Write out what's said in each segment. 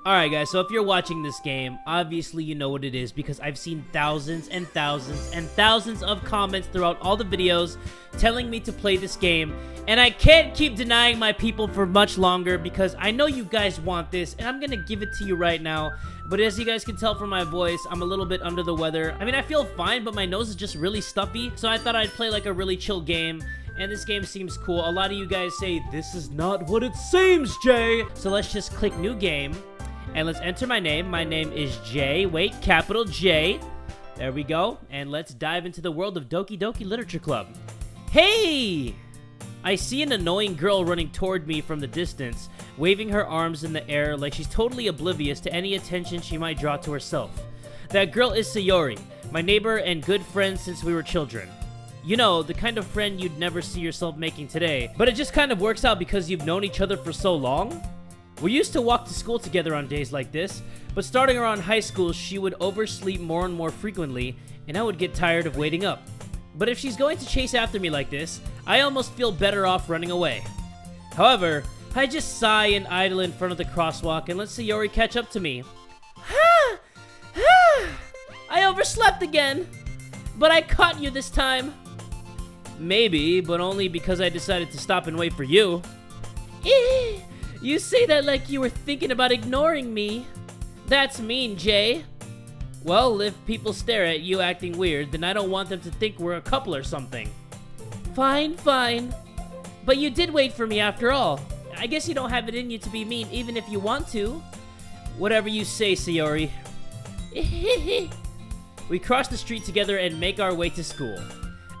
Alright guys, so if you're watching this game, obviously you know what it is because I've seen thousands and thousands and thousands of comments throughout all the videos telling me to play this game, and I can't keep denying my people for much longer because I know you guys want this and I'm gonna give it to you right now. But as you guys can tell from my voice, I'm a little bit under the weather. I mean, I feel fine, but my nose is just really stuffy, so I thought I'd play like a really chill game. And this game seems cool. A lot of you guys say, this is not what it seems, Jay. So let's just click new game. And let's enter my name. My name is Jay. Wait, capital J. There we go. And let's dive into the world of Doki Doki Literature Club. Hey! I see an annoying girl running toward me from the distance, waving her arms in the air like she's totally oblivious to any attention she might draw to herself. That girl is Sayori, my neighbor and good friend since we were children. You know, the kind of friend you'd never see yourself making today, but it just kind of works out because you've known each other for so long? We used to walk to school together on days like this, but starting around high school, she would oversleep more and more frequently, and I would get tired of waiting up. But if she's going to chase after me like this, I almost feel better off running away. However, I just sigh and idle in front of the crosswalk and let Sayori catch up to me. I overslept again, but I caught you this time. Maybe, but only because I decided to stop and wait for you. You say that like you were thinking about ignoring me. That's mean, Jay. Well, if people stare at you acting weird, then I don't want them to think we're a couple or something. Fine, fine. But you did wait for me after all. I guess you don't have it in you to be mean even if you want to. Whatever you say, Sayori. We cross the street together and make our way to school.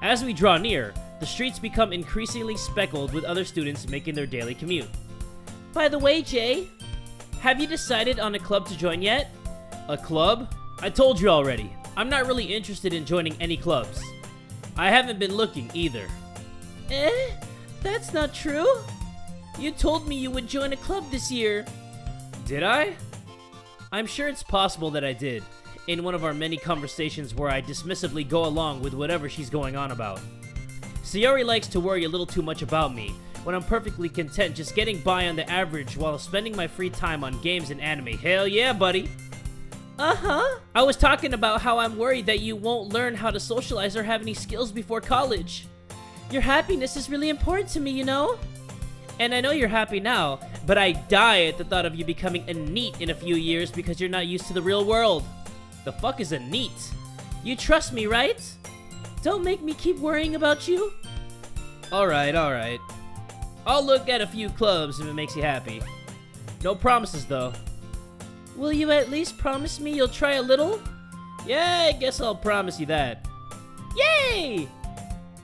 As we draw near, the streets become increasingly speckled with other students making their daily commute. By the way, Jay, have you decided on a club to join yet? A club? I told you already. I'm not really interested in joining any clubs. I haven't been looking either. That's not true. You told me you would join a club this year. Did I? I'm sure it's possible that I did, in one of our many conversations where I dismissively go along with whatever she's going on about. Sayori likes to worry a little too much about me, when I'm perfectly content just getting by on the average while spending my free time on games and anime. Hell yeah, buddy. Uh-huh. I was talking about how I'm worried that you won't learn how to socialize or have any skills before college. Your happiness is really important to me, you know? And I know you're happy now, but I die at the thought of you becoming a NEET in a few years because you're not used to the real world. The fuck is a NEET? You trust me, right? Don't make me keep worrying about you. Alright, alright. I'll look at a few clubs if it makes you happy. No promises, though. Will you at least promise me you'll try a little? Yeah, I guess I'll promise you that. Yay!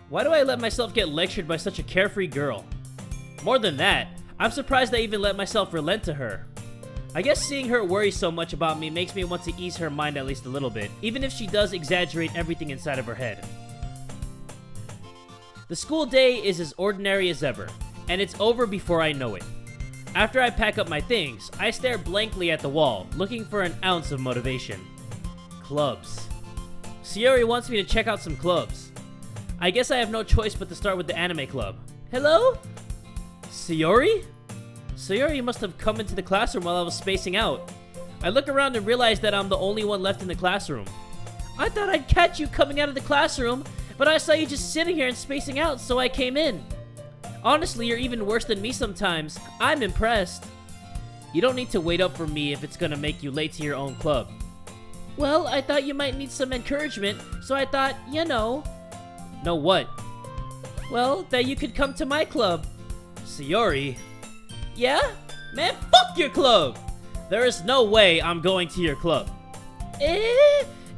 Why do I let myself get lectured by such a carefree girl? More than that, I'm surprised I even let myself relent to her. I guess seeing her worry so much about me makes me want to ease her mind at least a little bit, even if she does exaggerate everything inside of her head. The school day is as ordinary as ever, and it's over before I know it. After I pack up my things, I stare blankly at the wall, looking for an ounce of motivation. Clubs. Sayori wants me to check out some clubs. I guess I have no choice but to start with the anime club. Hello? Sayori? Sayori must have come into the classroom while I was spacing out. I look around and realize that I'm the only one left in the classroom. I thought I'd catch you coming out of the classroom, but I saw you just sitting here and spacing out, so I came in. Honestly, you're even worse than me sometimes. I'm impressed. You don't need to wait up for me if it's gonna make you late to your own club. Well, I thought you might need some encouragement, so I thought, you know. Know what? Well, that you could come to my club. Sayori? Yeah? Man, fuck your club! There is no way I'm going to your club.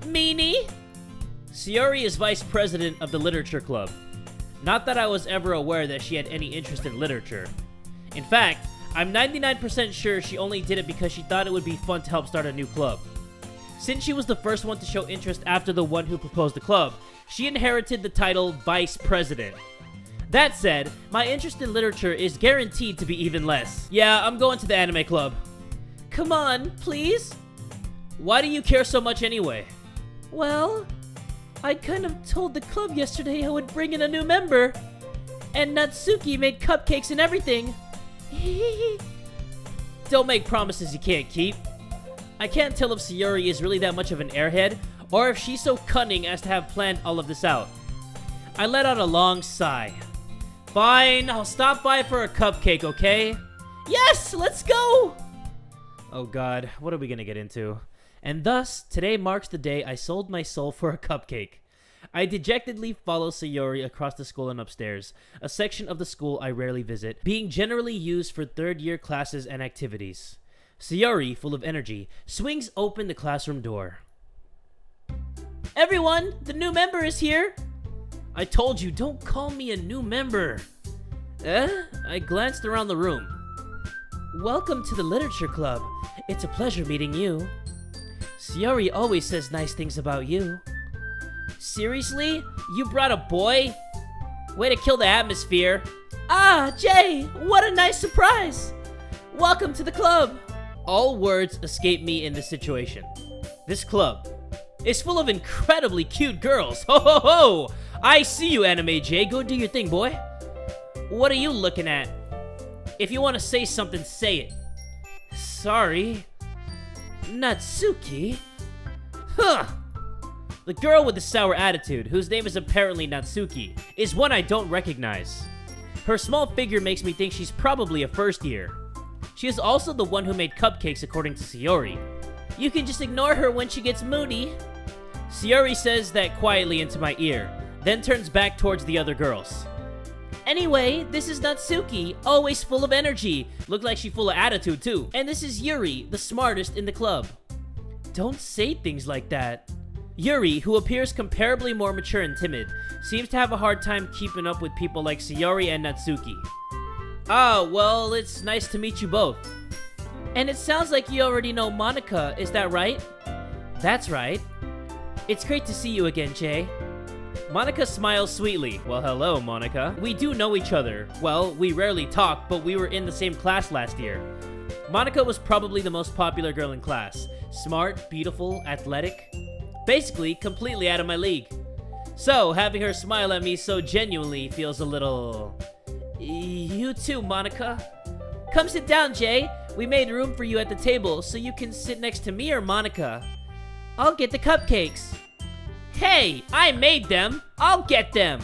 Meanie? Sayori is vice president of the literature club. Not that I was ever aware that she had any interest in literature. In fact, I'm 99% sure she only did it because she thought it would be fun to help start a new club. Since she was the first one to show interest after the one who proposed the club, she inherited the title Vice President. That said, my interest in literature is guaranteed to be even less. Yeah, I'm going to the anime club. Come on, please? Why do you care so much anyway? Well, I kind of told the club yesterday I would bring in a new member. And Natsuki made cupcakes and everything. Don't make promises you can't keep. I can't tell if Sayori is really that much of an airhead, or if she's so cunning as to have planned all of this out. I let out a long sigh. Fine, I'll stop by for a cupcake, okay? Yes, let's go! Oh god, what are we gonna get into? And thus, today marks the day I sold my soul for a cupcake. I dejectedly follow Sayori across the school and upstairs, a section of the school I rarely visit, being generally used for third-year classes and activities. Sayori, full of energy, swings open the classroom door. Everyone, the new member is here! I told you, don't call me a new member. I glanced around the room. Welcome to the Literature Club. It's a pleasure meeting you. Sayori always says nice things about you. Seriously? You brought a boy? Way to kill the atmosphere. Ah, Jay, what a nice surprise. Welcome to the club. All words escape me in this situation. This club is full of incredibly cute girls. Ho ho ho! I see you, Anime Jay. Go do your thing, boy. What are you looking at? If you want to say something, say it. Sorry. Natsuki? Huh! The girl with the sour attitude, whose name is apparently Natsuki, is one I don't recognize. Her small figure makes me think she's probably a first year. She is also the one who made cupcakes according to Sayori. You can just ignore her when she gets moody. Sayori says that quietly into my ear, then turns back towards the other girls. Anyway, this is Natsuki, always full of energy. Looked like she's full of attitude too. And this is Yuri, the smartest in the club. Don't say things like that. Yuri, who appears comparably more mature and timid, seems to have a hard time keeping up with people like Sayori and Natsuki. Ah, well, it's nice to meet you both. And it sounds like you already know Monika, is that right? That's right. It's great to see you again, Jay. Monika smiles sweetly. Well, hello, Monika. We do know each other. Well, we rarely talk, but we were in the same class last year. Monika was probably the most popular girl in class. Smart, beautiful, athletic. Basically, completely out of my league. So, having her smile at me so genuinely feels a little... You too, Monika. Come sit down, Jay. We made room for you at the table, so you can sit next to me or Monika. I'll get the cupcakes. Hey, I made them. I'll get them.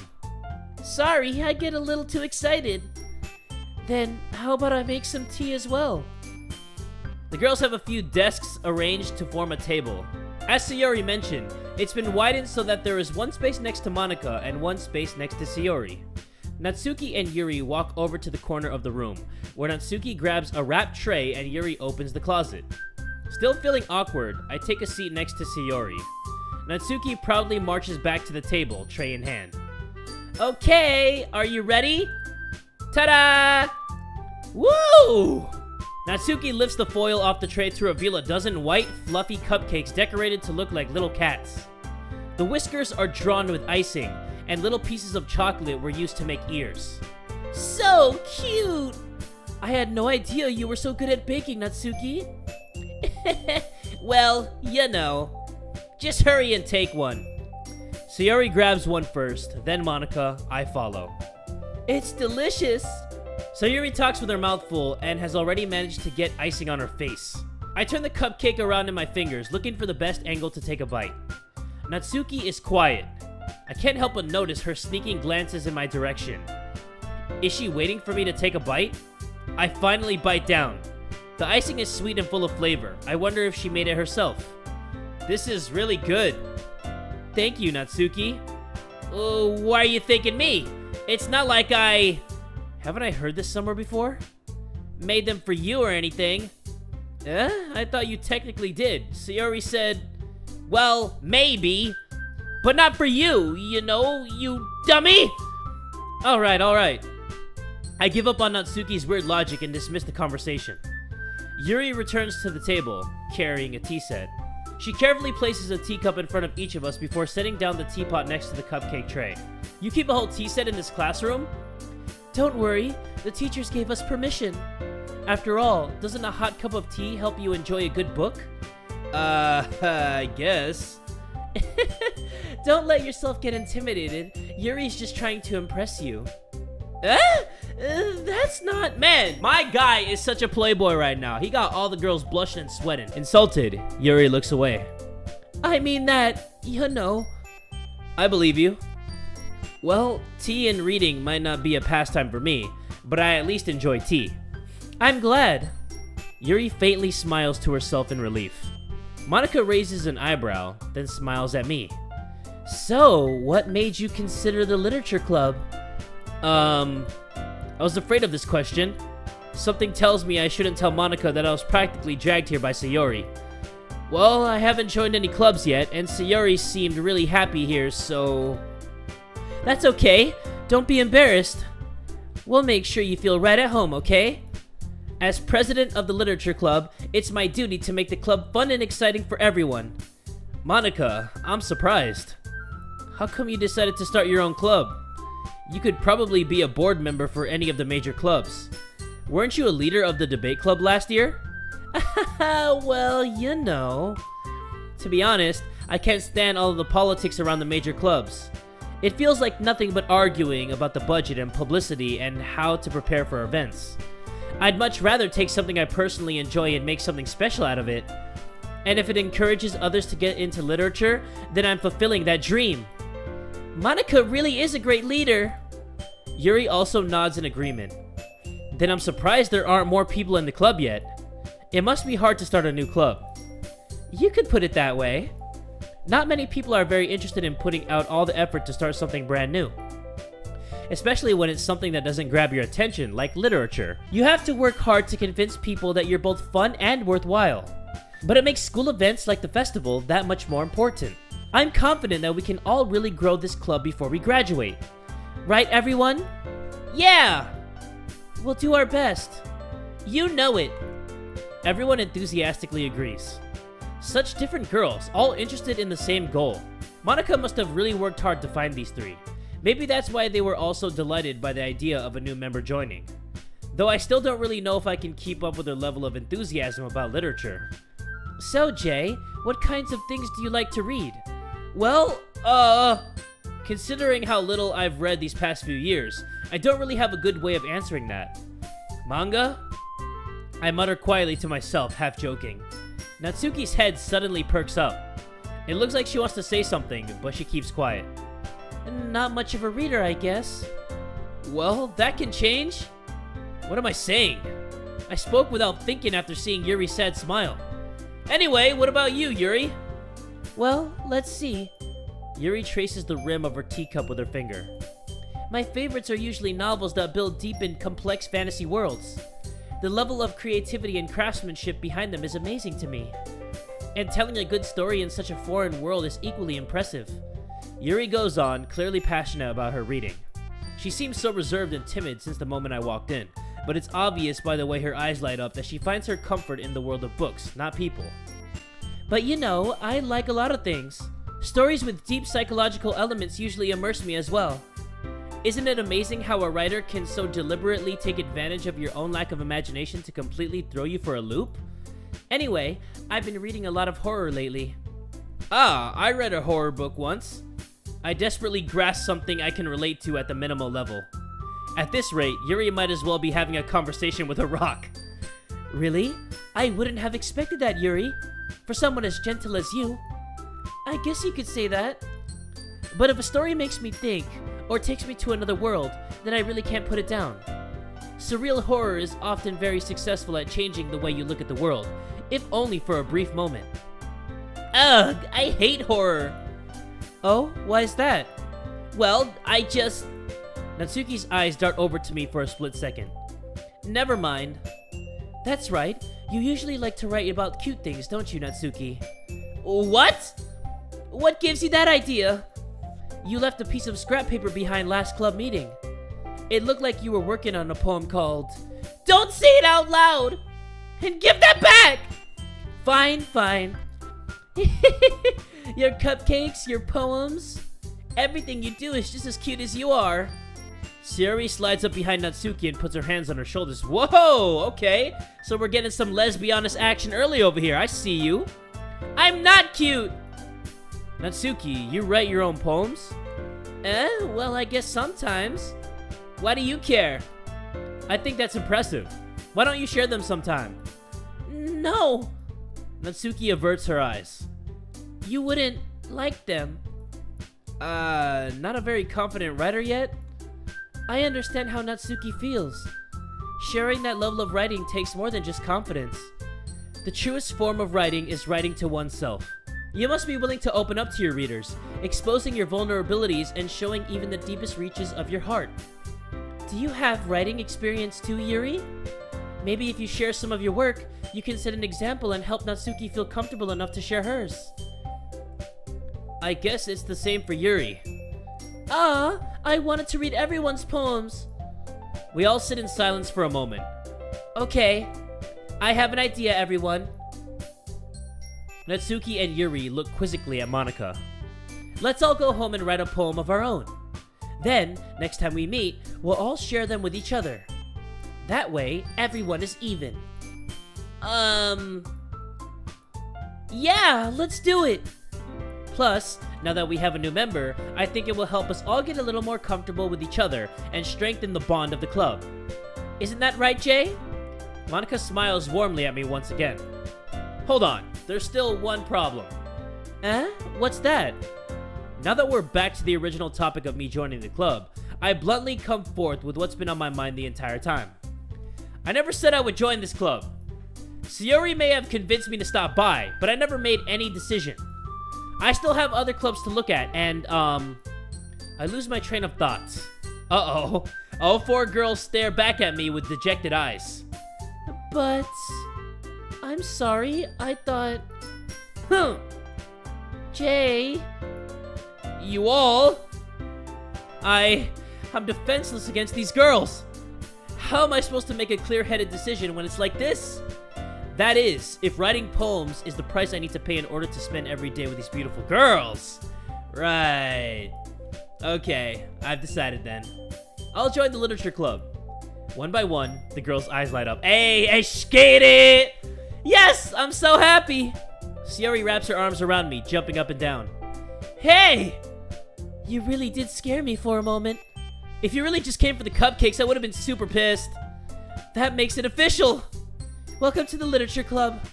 Sorry, I get a little too excited. Then, how about I make some tea as well? The girls have a few desks arranged to form a table. As Sayori mentioned, it's been widened so that there is one space next to Monika and one space next to Sayori. Natsuki and Yuri walk over to the corner of the room, where Natsuki grabs a wrapped tray and Yuri opens the closet. Still feeling awkward, I take a seat next to Sayori. Natsuki proudly marches back to the table, tray in hand. Okay, are you ready? Ta-da! Woo! Natsuki lifts the foil off the tray to reveal a dozen white, fluffy cupcakes decorated to look like little cats. The whiskers are drawn with icing, and little pieces of chocolate were used to make ears. So cute! I had no idea you were so good at baking, Natsuki. Well, you know. Just hurry and take one. Sayori grabs one first, then Monika, I follow. It's delicious! Sayori talks with her mouth full and has already managed to get icing on her face. I turn the cupcake around in my fingers, looking for the best angle to take a bite. Natsuki is quiet. I can't help but notice her sneaking glances in my direction. Is she waiting for me to take a bite? I finally bite down. The icing is sweet and full of flavor. I wonder if she made it herself. This is really good. Thank you, Natsuki. Why are you thanking me? It's not like I... Haven't I heard this somewhere before? Made them for you or anything. I thought you technically did. Sayori said, well, maybe. But not for you, you know, you dummy! Alright. I give up on Natsuki's weird logic and dismiss the conversation. Yuri returns to the table, carrying a tea set. She carefully places a teacup in front of each of us before setting down the teapot next to the cupcake tray. You keep a whole tea set in this classroom? Don't worry, the teachers gave us permission. After all, doesn't a hot cup of tea help you enjoy a good book? I guess. Don't let yourself get intimidated. Yuri's just trying to impress you. That's not... Man, my guy is such a playboy right now. He got all the girls blushing and sweating. Insulted, Yuri looks away. I mean that, you know. I believe you. Well, tea and reading might not be a pastime for me, but I at least enjoy tea. I'm glad. Yuri faintly smiles to herself in relief. Monika raises an eyebrow, then smiles at me. So, what made you consider the literature club? I was afraid of this question. Something tells me I shouldn't tell Monika that I was practically dragged here by Sayori. Well, I haven't joined any clubs yet, and Sayori seemed really happy here, so... That's okay. Don't be embarrassed. We'll make sure you feel right at home, okay? As president of the literature club, it's my duty to make the club fun and exciting for everyone. Monika, I'm surprised. How come you decided to start your own club? You could probably be a board member for any of the major clubs. Weren't you a leader of the debate club last year? Well, you know. To be honest, I can't stand all of the politics around the major clubs. It feels like nothing but arguing about the budget and publicity and how to prepare for events. I'd much rather take something I personally enjoy and make something special out of it. And if it encourages others to get into literature, then I'm fulfilling that dream. Monika really is a great leader. Yuri also nods in agreement. Then I'm surprised there aren't more people in the club yet. It must be hard to start a new club. You could put it that way. Not many people are very interested in putting out all the effort to start something brand new. Especially when it's something that doesn't grab your attention, like literature. You have to work hard to convince people that you're both fun and worthwhile. But it makes school events like the festival that much more important. I'm confident that we can all really grow this club before we graduate. Right, everyone? Yeah! We'll do our best. You know it. Everyone enthusiastically agrees. Such different girls, all interested in the same goal. Monika must have really worked hard to find these three. Maybe that's why they were also delighted by the idea of a new member joining. Though I still don't really know if I can keep up with their level of enthusiasm about literature. So, Jay, what kinds of things do you like to read? Well, considering how little I've read these past few years, I don't really have a good way of answering that. Manga? I mutter quietly to myself, half joking. Natsuki's head suddenly perks up. It looks like she wants to say something, but she keeps quiet. Not much of a reader, I guess. Well, that can change. What am I saying? I spoke without thinking after seeing Yuri's sad smile. Anyway, what about you, Yuri? Well, let's see. Yuri traces the rim of her teacup with her finger. My favorites are usually novels that build deep and complex fantasy worlds. The level of creativity and craftsmanship behind them is amazing to me. And telling a good story in such a foreign world is equally impressive. Yuri goes on, clearly passionate about her reading. She seems so reserved and timid since the moment I walked in, but it's obvious by the way her eyes light up that she finds her comfort in the world of books, not people. But you know, I like a lot of things. Stories with deep psychological elements usually immerse me as well. Isn't it amazing how a writer can so deliberately take advantage of your own lack of imagination to completely throw you for a loop? Anyway, I've been reading a lot of horror lately. Ah, I read a horror book once. I desperately grasp something I can relate to at the minimal level. At this rate, Yuri might as well be having a conversation with a rock. Really? I wouldn't have expected that, Yuri. For someone as gentle as you. I guess you could say that. But if a story makes me think, or takes me to another world, then I really can't put it down. Surreal horror is often very successful at changing the way you look at the world, if only for a brief moment. Ugh, I hate horror. Oh, why is that? Well, Natsuki's eyes dart over to me for a split second. Never mind. That's right, you usually like to write about cute things, don't you, Natsuki? What? What gives you that idea? You left a piece of scrap paper behind last club meeting. It looked like you were working on a poem called... Don't say it out loud! And give that back! Fine, fine. Your cupcakes, your poems, everything you do is just as cute as you are. Sayori slides up behind Natsuki and puts her hands on her shoulders. Whoa, okay. So we're getting some lesbianist action early over here. I see you. I'm not cute! Natsuki, you write your own poems? Well, I guess sometimes. Why do you care? I think that's impressive. Why don't you share them sometime? No. Natsuki averts her eyes. You wouldn't like them. Not a very confident writer yet? I understand how Natsuki feels. Sharing that level of writing takes more than just confidence. The truest form of writing is writing to oneself. You must be willing to open up to your readers, exposing your vulnerabilities and showing even the deepest reaches of your heart. Do you have writing experience too, Yuri? Maybe if you share some of your work, you can set an example and help Natsuki feel comfortable enough to share hers. I guess it's the same for Yuri. I wanted to read everyone's poems. We all sit in silence for a moment. Okay, I have an idea, everyone. Natsuki and Yuri look quizzically at Monika. Let's all go home and write a poem of our own. Then, next time we meet, we'll all share them with each other. That way, everyone is even. Yeah, let's do it! Plus, now that we have a new member, I think it will help us all get a little more comfortable with each other and strengthen the bond of the club. Isn't that right, Jay? Monika smiles warmly at me once again. Hold on, there's still one problem. What's that? Now that we're back to the original topic of me joining the club, I bluntly come forth with what's been on my mind the entire time. I never said I would join this club. Sayori may have convinced me to stop by, but I never made any decision. I still have other clubs to look at, and, I lose my train of thoughts. Uh-oh. All four girls stare back at me with dejected eyes. But... I'm sorry, I thought... Jay... You all... I'm defenseless against these girls. How am I supposed to make a clear-headed decision when it's like this? That is, if writing poems is the price I need to pay in order to spend every day with these beautiful girls. Right. Okay, I've decided then. I'll join the literature club. One by one, the girls' eyes light up. Hey, I skate it! Yes, I'm so happy! Sayori wraps her arms around me, jumping up and down. Hey! You really did scare me for a moment. If you really just came for the cupcakes, I would have been super pissed. That makes it official! Welcome to the literature club.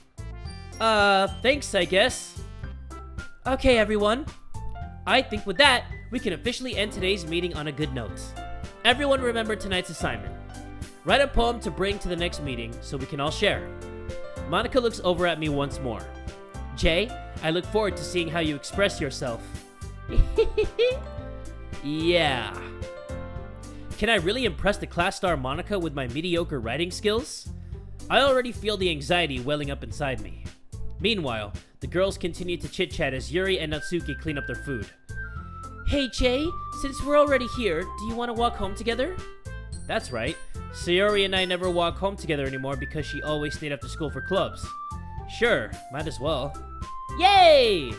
Thanks, I guess. Okay, everyone. I think with that, we can officially end today's meeting on a good note. Everyone remember tonight's assignment. Write a poem to bring to the next meeting so we can all share. Monika looks over at me once more. Jay, I look forward to seeing how you express yourself. Yeah. Can I really impress the class star Monika with my mediocre writing skills? I already feel the anxiety welling up inside me. Meanwhile, the girls continue to chit-chat as Yuri and Natsuki clean up their food. Hey Jay, since we're already here, do you want to walk home together? That's right. Sayori and I never walk home together anymore because she always stayed after school for clubs. Sure, might as well. Yay!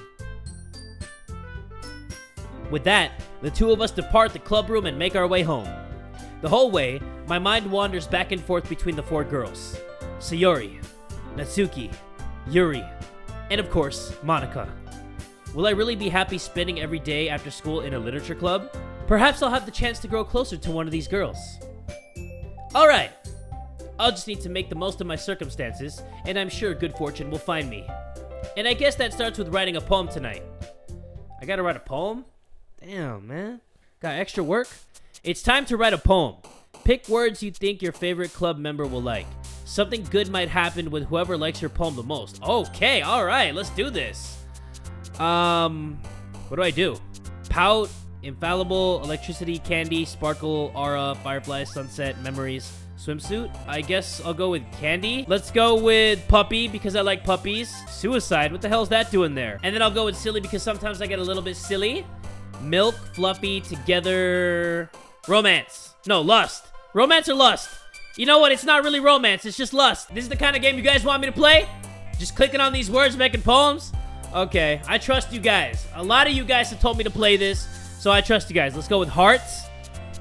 With that, the two of us depart the club room and make our way home. The whole way, my mind wanders back and forth between the four girls. Sayori, Natsuki, Yuri, and of course, Monika. Will I really be happy spending every day after school in a literature club? Perhaps I'll have the chance to grow closer to one of these girls. Alright, I'll just need to make the most of my circumstances, and I'm sure good fortune will find me. And I guess that starts with writing a poem tonight. I gotta write a poem? Damn, man. Got extra work? It's time to write a poem. Pick words you think your favorite club member will like. Something good might happen with whoever likes your poem the most. Okay, alright, let's do this. What do I do? Pout, infallible, electricity, candy, sparkle, aura, firefly, sunset, memories, swimsuit. I guess I'll go with candy. Let's go with puppy because I like puppies. Suicide, what the hell's that doing there? And then I'll go with silly because sometimes I get a little bit silly. Milk, fluffy, together, romance. No, lust. Romance or lust? You know what? It's not really romance. It's just lust. This is the kind of game you guys want me to play? Just clicking on these words, making poems? Okay, I trust you guys. A lot of you guys have told me to play this, so I trust you guys. Let's go with hearts.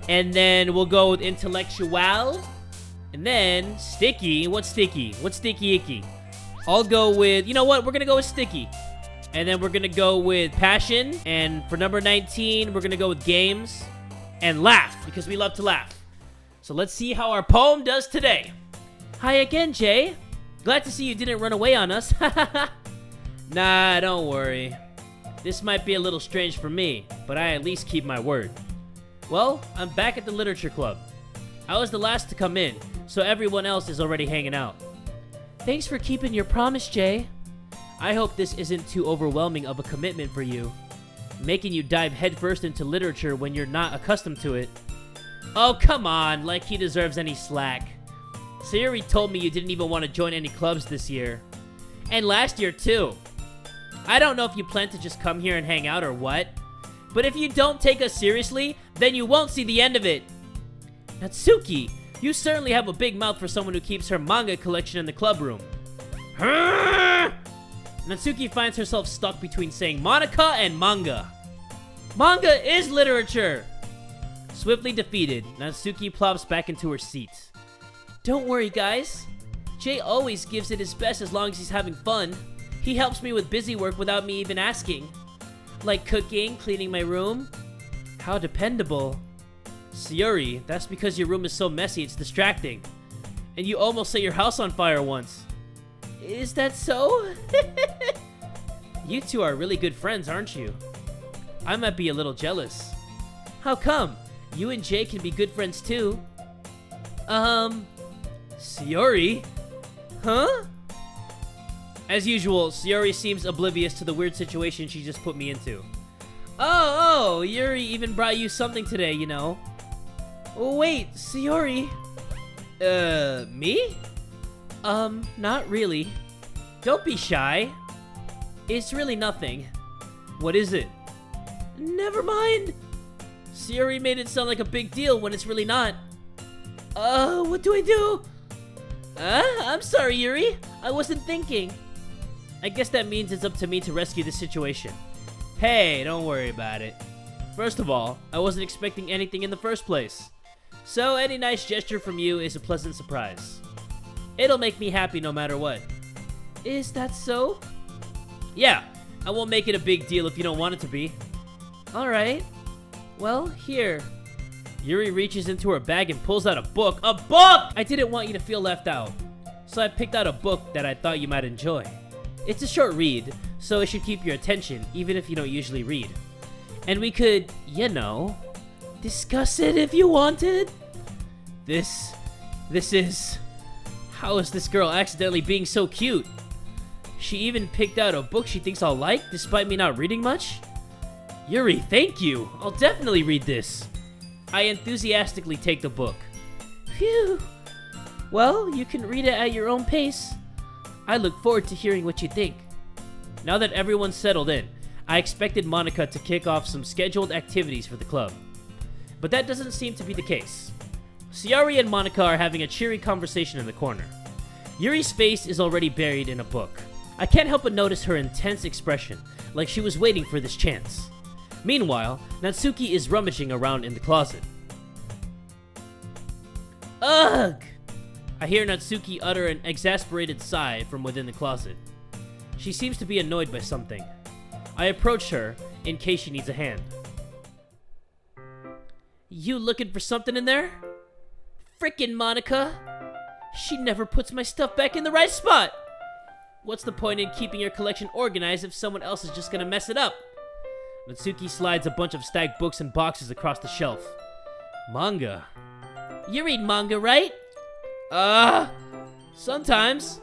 And then we'll go with intellectual. And then sticky. What's sticky? What's sticky icky? I'll go with, you know what? We're going to go with sticky. And then we're going to go with passion. And for number 19, we're going to go with games. And laugh, because we love to laugh. So let's see how our poem does today. Hi again, Jay. Glad to see you didn't run away on us. Nah, don't worry. This might be a little strange for me, but I at least keep my word. Well, I'm back at the literature club. I was the last to come in, so everyone else is already hanging out. Thanks for keeping your promise, Jay. I hope this isn't too overwhelming of a commitment for you, making you dive headfirst into literature when you're not accustomed to it. Oh, come on, like he deserves any slack. Sayuri told me you didn't even want to join any clubs this year. And last year, too. I don't know if you plan to just come here and hang out or what, but if you don't take us seriously, then you won't see the end of it. Natsuki, you certainly have a big mouth for someone who keeps her manga collection in the club room. Natsuki finds herself stuck between saying Monica and manga. Manga is literature! Swiftly defeated, Natsuki plops back into her seat. Don't worry, guys. Jay always gives it his best as long as he's having fun. He helps me with busy work without me even asking. Like cooking, cleaning my room. How dependable. Sayuri, that's because your room is so messy it's distracting. And you almost set your house on fire once. Is that so? You two are really good friends, aren't you? I might be a little jealous. How come? You and Jay can be good friends too. Sayuri? Huh? As usual, Sayuri seems oblivious to the weird situation she just put me into. Oh, Yuri even brought you something today, you know. Oh, wait, Sayuri. Me? Not really. Don't be shy. It's really nothing. What is it? Never mind. Sayuri made it sound like a big deal when it's really not. What do I do? I'm sorry, Yuri. I wasn't thinking. I guess that means it's up to me to rescue the situation. Hey, don't worry about it. First of all, I wasn't expecting anything in the first place. So any nice gesture from you is a pleasant surprise. It'll make me happy no matter what. Is that so? Yeah, I won't make it a big deal if you don't want it to be. Alright. Well, here. Yuri reaches into her bag and pulls out a book. A book! I didn't want you to feel left out, so I picked out a book that I thought you might enjoy. It's a short read, so it should keep your attention, even if you don't usually read. And we could, you know, discuss it if you wanted. This is... How is this girl accidentally being so cute? She even picked out a book she thinks I'll like, despite me not reading much? Yuri, thank you! I'll definitely read this. I enthusiastically take the book. Phew. Well, you can read it at your own pace. I look forward to hearing what you think. Now that everyone's settled in, I expected Monica to kick off some scheduled activities for the club. But that doesn't seem to be the case. Sayuri and Monica are having a cheery conversation in the corner. Yuri's face is already buried in a book. I can't help but notice her intense expression, like she was waiting for this chance. Meanwhile, Natsuki is rummaging around in the closet. Ugh! I hear Natsuki utter an exasperated sigh from within the closet. She seems to be annoyed by something. I approach her in case she needs a hand. You looking for something in there? Frickin' Monica! She never puts my stuff back in the right spot! What's the point in keeping your collection organized if someone else is just gonna mess it up? Natsuki slides a bunch of stacked books and boxes across the shelf. Manga. You read manga, right? Sometimes.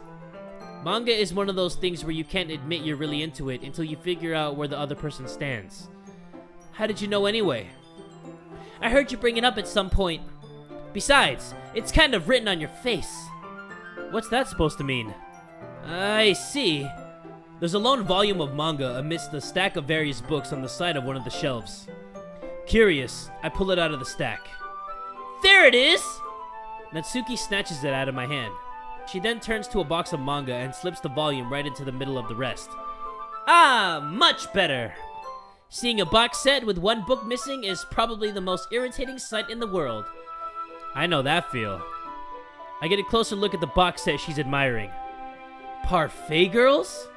Manga is one of those things where you can't admit you're really into it until you figure out where the other person stands. How did you know anyway? I heard you bring it up at some point. Besides, it's kind of written on your face. What's that supposed to mean? I see. There's a lone volume of manga amidst the stack of various books on the side of one of the shelves. Curious, I pull it out of the stack. There it is! Natsuki snatches it out of my hand. She then turns to a box of manga and slips the volume right into the middle of the rest. Ah, much better! Seeing a box set with one book missing is probably the most irritating sight in the world. I know that feel. I get a closer look at the box set she's admiring. Parfait Girls?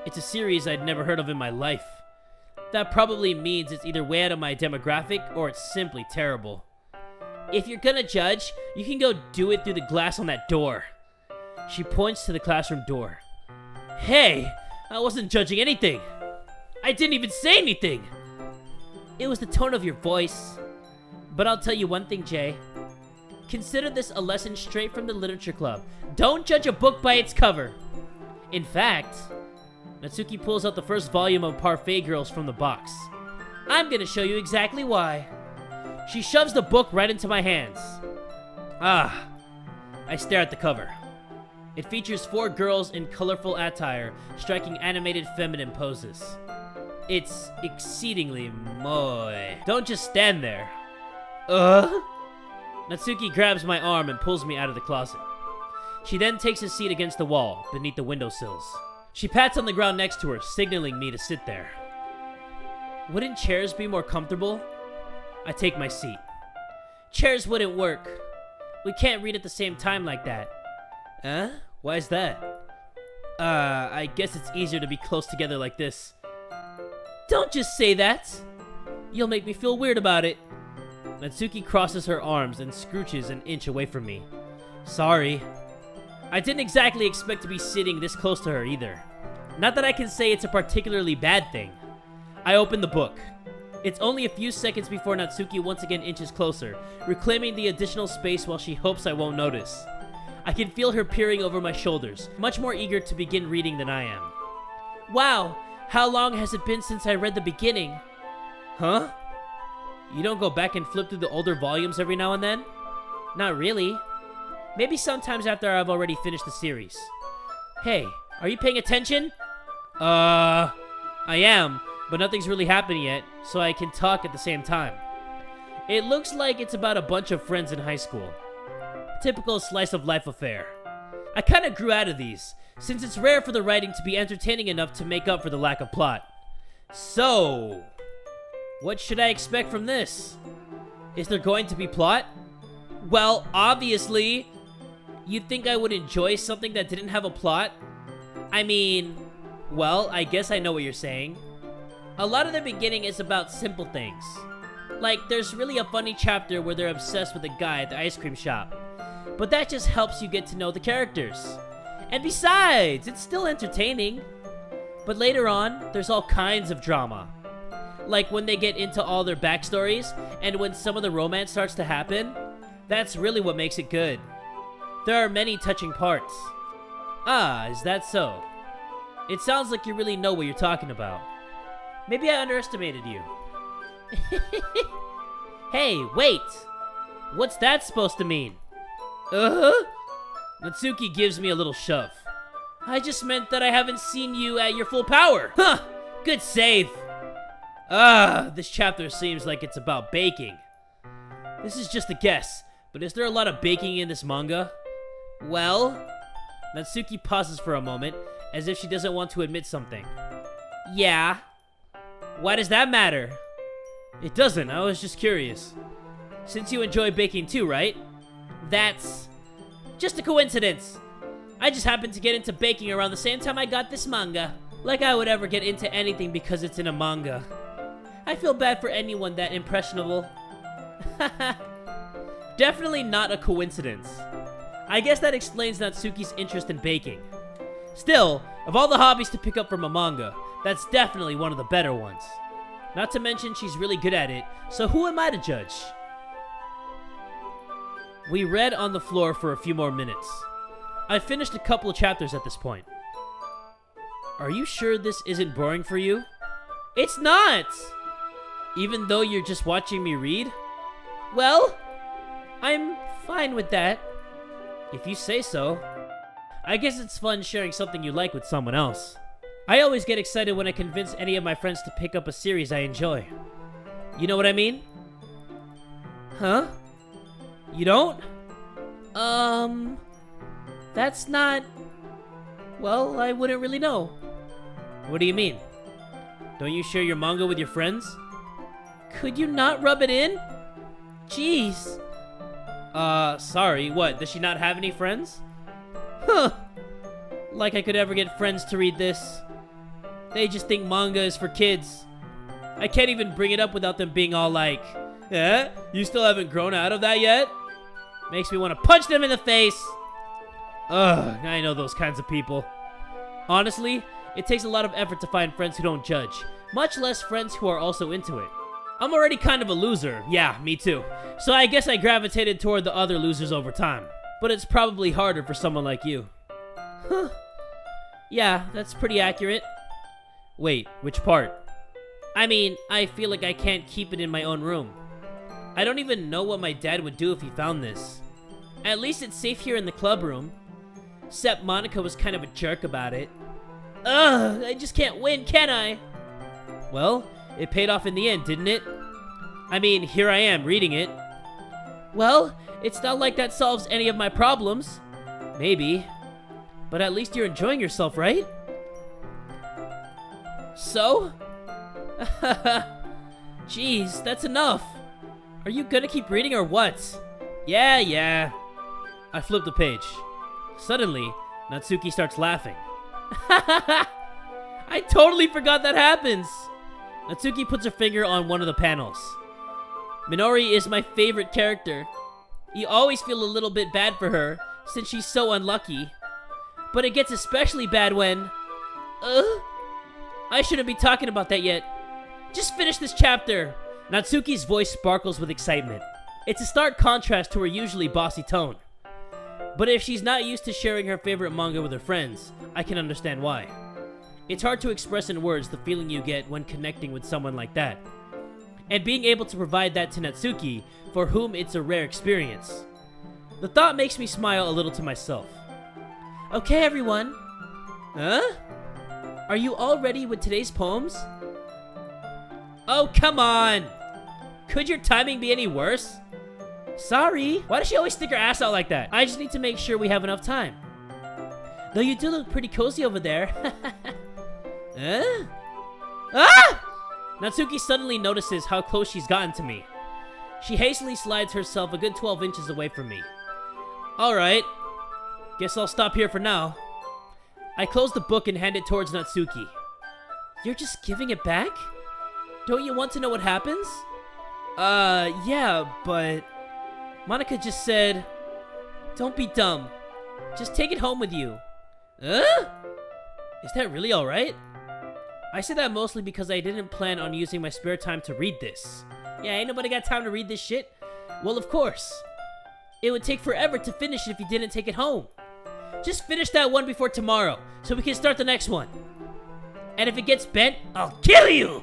It's a series I'd never heard of in my life. That probably means it's either way out of my demographic or it's simply terrible. If you're gonna judge, you can go do it through the glass on that door. She points to the classroom door. Hey, I wasn't judging anything. I didn't even say anything. It was the tone of your voice. But I'll tell you one thing, Jay. Consider this a lesson straight from the Literature Club. Don't judge a book by its cover. In fact, Natsuki pulls out the first volume of Parfait Girls from the box. I'm gonna show you exactly why. She shoves the book right into my hands. I stare at the cover. It features 4 girls in colorful attire, striking animated feminine poses. It's exceedingly moe. Don't just stand there. Natsuki grabs my arm and pulls me out of the closet. She then takes a seat against the wall, beneath the windowsills. She pats on the ground next to her, signaling me to sit there. Wouldn't chairs be more comfortable? I take my seat. Chairs wouldn't work. We can't read at the same time like that. Huh? Why is that? I guess it's easier to be close together like this. Don't just say that! You'll make me feel weird about it. Natsuki crosses her arms and scooches an inch away from me. Sorry. I didn't exactly expect to be sitting this close to her either. Not that I can say it's a particularly bad thing. I open the book. It's only a few seconds before Natsuki once again inches closer, reclaiming the additional space while she hopes I won't notice. I can feel her peering over my shoulders, much more eager to begin reading than I am. Wow, how long has it been since I read the beginning? Huh? You don't go back and flip through the older volumes every now and then? Not really. Maybe sometimes after I've already finished the series. Hey, are you paying attention? I am, but nothing's really happened yet, so I can talk at the same time. It looks like it's about a bunch of friends in high school. Typical slice of life affair. I kinda grew out of these, since it's rare for the writing to be entertaining enough to make up for the lack of plot. So, what should I expect from this? Is there going to be plot? Well, obviously. You'd think I would enjoy something that didn't have a plot? I mean, well, I guess I know what you're saying. A lot of the beginning is about simple things. Like, there's really a funny chapter where they're obsessed with a guy at the ice cream shop. But that just helps you get to know the characters. And besides, it's still entertaining. But later on, there's all kinds of drama. Like when they get into all their backstories, and when some of the romance starts to happen. That's really what makes it good. There are many touching parts. Ah, is that so? It sounds like you really know what you're talking about. Maybe I underestimated you. Hey, wait! What's that supposed to mean? Natsuki gives me a little shove. I just meant that I haven't seen you at your full power. Huh! Good save! This chapter seems like it's about baking. This is just a guess, but is there a lot of baking in this manga? Well? Natsuki pauses for a moment, as if she doesn't want to admit something. Yeah. Why does that matter? It doesn't, I was just curious. Since you enjoy baking too, right? That's just a coincidence. I just happened to get into baking around the same time I got this manga. Like I would ever get into anything because it's in a manga. I feel bad for anyone that impressionable. Definitely not a coincidence. I guess that explains Natsuki's interest in baking. Still, of all the hobbies to pick up from a manga, that's definitely one of the better ones. Not to mention she's really good at it, so who am I to judge? We read on the floor for a few more minutes. I finished a couple of chapters at this point. Are you sure this isn't boring for you? It's not! Even though you're just watching me read? Well, I'm fine with that. If you say so. I guess it's fun sharing something you like with someone else. I always get excited when I convince any of my friends to pick up a series I enjoy. You know what I mean? Huh? You don't? That's not... Well, I wouldn't really know. What do you mean? Don't you share your manga with your friends? Could you not rub it in? Jeez. Sorry, what, does she not have any friends? Huh. Like I could ever get friends to read this. They just think manga is for kids. I can't even bring it up without them being all like, Yeah? You still haven't grown out of that yet? Makes me want to punch them in the face. Ugh, I know those kinds of people. Honestly, it takes a lot of effort to find friends who don't judge, much less friends who are also into it. I'm already kind of a loser. Yeah, me too. So I guess I gravitated toward the other losers over time. But it's probably harder for someone like you. Huh. Yeah, that's pretty accurate. Wait, which part? I mean, I feel like I can't keep it in my own room. I don't even know what my dad would do if he found this. At least it's safe here in the club room. Except Monica was kind of a jerk about it. Ugh, I just can't win, can I? Well, it paid off in the end, didn't it? I mean, here I am, reading it. Well, it's not like that solves any of my problems. Maybe. But at least you're enjoying yourself, right? So? Jeez, that's enough. Are you gonna keep reading or what? Yeah. I flip the page. Suddenly, Natsuki starts laughing. I totally forgot that happens. Natsuki puts her finger on one of the panels. Minori is my favorite character. You always feel a little bit bad for her, since she's so unlucky. But it gets especially bad when... I shouldn't be talking about that yet. Just finish this chapter. Natsuki's voice sparkles with excitement. It's a stark contrast to her usually bossy tone. But if she's not used to sharing her favorite manga with her friends, I can understand why. It's hard to express in words the feeling you get when connecting with someone like that. And being able to provide that to Natsuki, for whom it's a rare experience. The thought makes me smile a little to myself. Okay, everyone. Huh? Are you all ready with today's poems? Oh, come on! Could your timing be any worse? Sorry. Why does she always stick her ass out like that? I just need to make sure we have enough time. Though you do look pretty cozy over there. Huh? Ah! Natsuki suddenly notices how close she's gotten to me. She hastily slides herself a good 12 inches away from me. Alright. Guess I'll stop here for now. I close the book and hand it towards Natsuki. You're just giving it back? Don't you want to know what happens? Yeah, but... Monica just said... Don't be dumb. Just take it home with you. Huh? Is that really alright? I say that mostly because I didn't plan on using my spare time to read this. Yeah, ain't nobody got time to read this shit. Well, of course. It would take forever to finish it if you didn't take it home. Just finish that one before tomorrow, so we can start the next one. And if it gets bent, I'll kill you!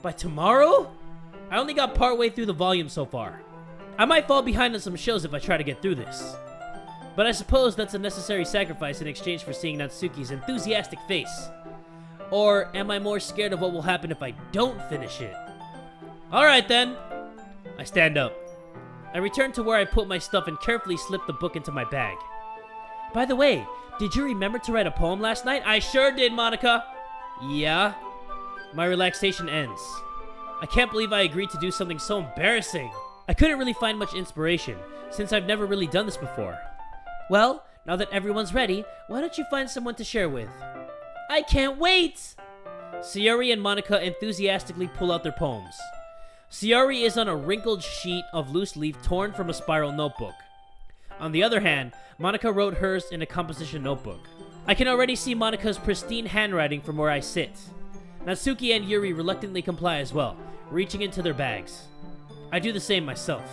By tomorrow? I only got partway through the volume so far. I might fall behind on some shows if I try to get through this. But I suppose that's a necessary sacrifice in exchange for seeing Natsuki's enthusiastic face. Or am I more scared of what will happen if I don't finish it? Alright then. I stand up. I return to where I put my stuff and carefully slip the book into my bag. By the way, did you remember to write a poem last night? I sure did, Monica. Yeah? My relaxation ends. I can't believe I agreed to do something so embarrassing. I couldn't really find much inspiration, since I've never really done this before. Well, now that everyone's ready, why don't you find someone to share with? I can't wait! Sayori and Monica enthusiastically pull out their poems. Sayori is on a wrinkled sheet of loose leaf torn from a spiral notebook. On the other hand, Monica wrote hers in a composition notebook. I can already see Monica's pristine handwriting from where I sit. Natsuki and Yuri reluctantly comply as well, reaching into their bags. I do the same myself.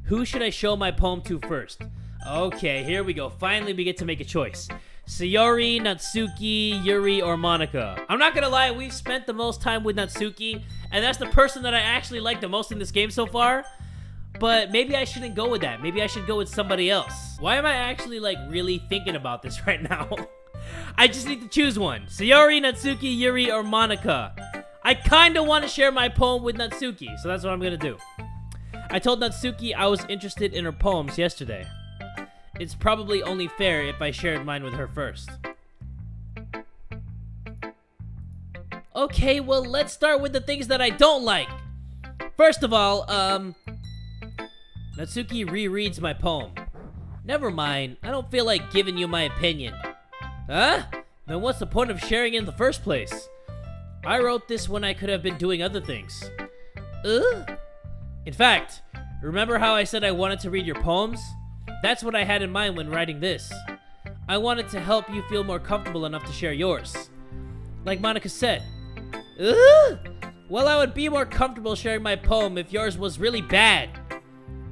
Who should I show my poem to first? Okay, here we go. Finally, we get to make a choice. Sayori, Natsuki, Yuri, or Monica. I'm not gonna lie, we've spent the most time with Natsuki, and that's the person that I actually like the most in this game so far. But maybe I shouldn't go with that. Maybe I should go with somebody else. Why am I actually, really thinking about this right now? I just need to choose one. Sayori, Natsuki, Yuri, or Monica. I kinda want to share my poem with Natsuki, so that's what I'm gonna do. I told Natsuki I was interested in her poems yesterday. It's probably only fair if I shared mine with her first. Okay, well, let's start with the things that I don't like. First of all, Natsuki rereads my poem. Never mind, I don't feel like giving you my opinion. Huh? Then what's the point of sharing it in the first place? I wrote this when I could have been doing other things. In fact, remember how I said I wanted to read your poems? That's what I had in mind when writing this. I wanted to help you feel more comfortable enough to share yours. Like Monica said. Well, I would be more comfortable sharing my poem if yours was really bad.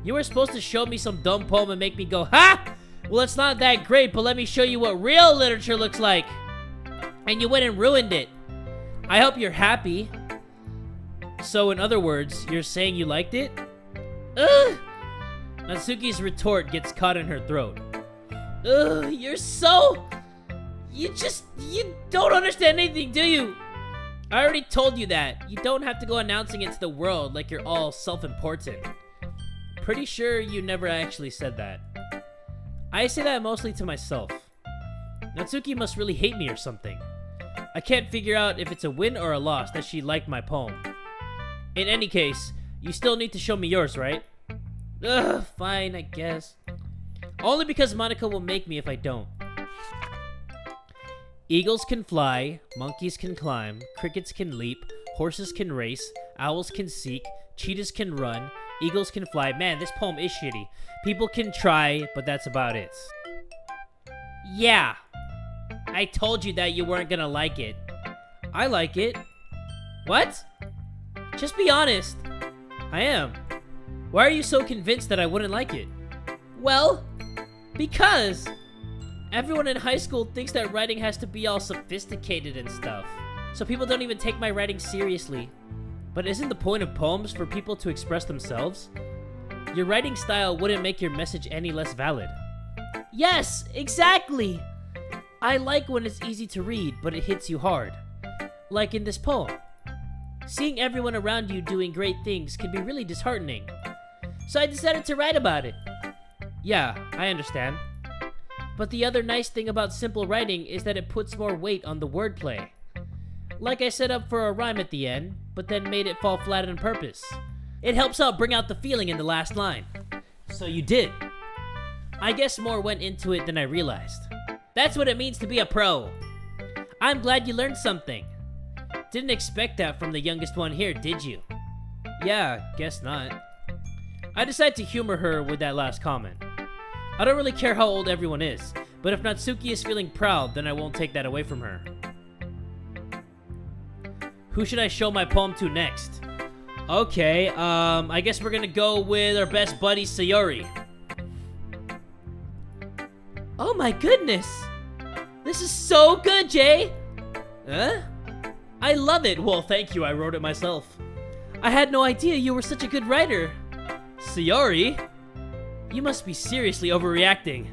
You were supposed to show me some dumb poem and make me go, ha! Well, it's not that great, but let me show you what real literature looks like. And you went and ruined it. I hope you're happy. So, in other words, you're saying you liked it? Natsuki's retort gets caught in her throat. You're so... You don't understand anything, do you? I already told you that. You don't have to go announcing it to the world like you're all self-important. Pretty sure you never actually said that. I say that mostly to myself. Natsuki must really hate me or something. I can't figure out if it's a win or a loss that she liked my poem. In any case, you still need to show me yours, right? Fine, I guess. Only because Monica will make me if I don't. Eagles can fly, monkeys can climb, crickets can leap, horses can race, owls can seek, cheetahs can run, eagles can fly. Man, this poem is shitty. People can try, but that's about it. Yeah. I told you that you weren't gonna like it. I like it. What? Just be honest. I am. Why are you so convinced that I wouldn't like it? Well, because everyone in high school thinks that writing has to be all sophisticated and stuff. So people don't even take my writing seriously. But isn't the point of poems for people to express themselves? Your writing style wouldn't make your message any less valid. Yes, exactly! I like when it's easy to read, but it hits you hard. Like in this poem. Seeing everyone around you doing great things can be really disheartening. So I decided to write about it. Yeah, I understand. But the other nice thing about simple writing is that it puts more weight on the wordplay. Like I set up for a rhyme at the end, but then made it fall flat on purpose. It helps out bring out the feeling in the last line. So you did. I guess more went into it than I realized. That's what it means to be a pro. I'm glad you learned something. Didn't expect that from the youngest one here, did you? Yeah, guess not. I decided to humor her with that last comment. I don't really care how old everyone is, but if Natsuki is feeling proud, then I won't take that away from her. Who should I show my poem to next? Okay, I guess we're gonna go with our best buddy, Sayori. Oh my goodness! This is so good, Jay! Huh? I love it! Well, thank you, I wrote it myself. I had no idea you were such a good writer. Sayori? You must be seriously overreacting.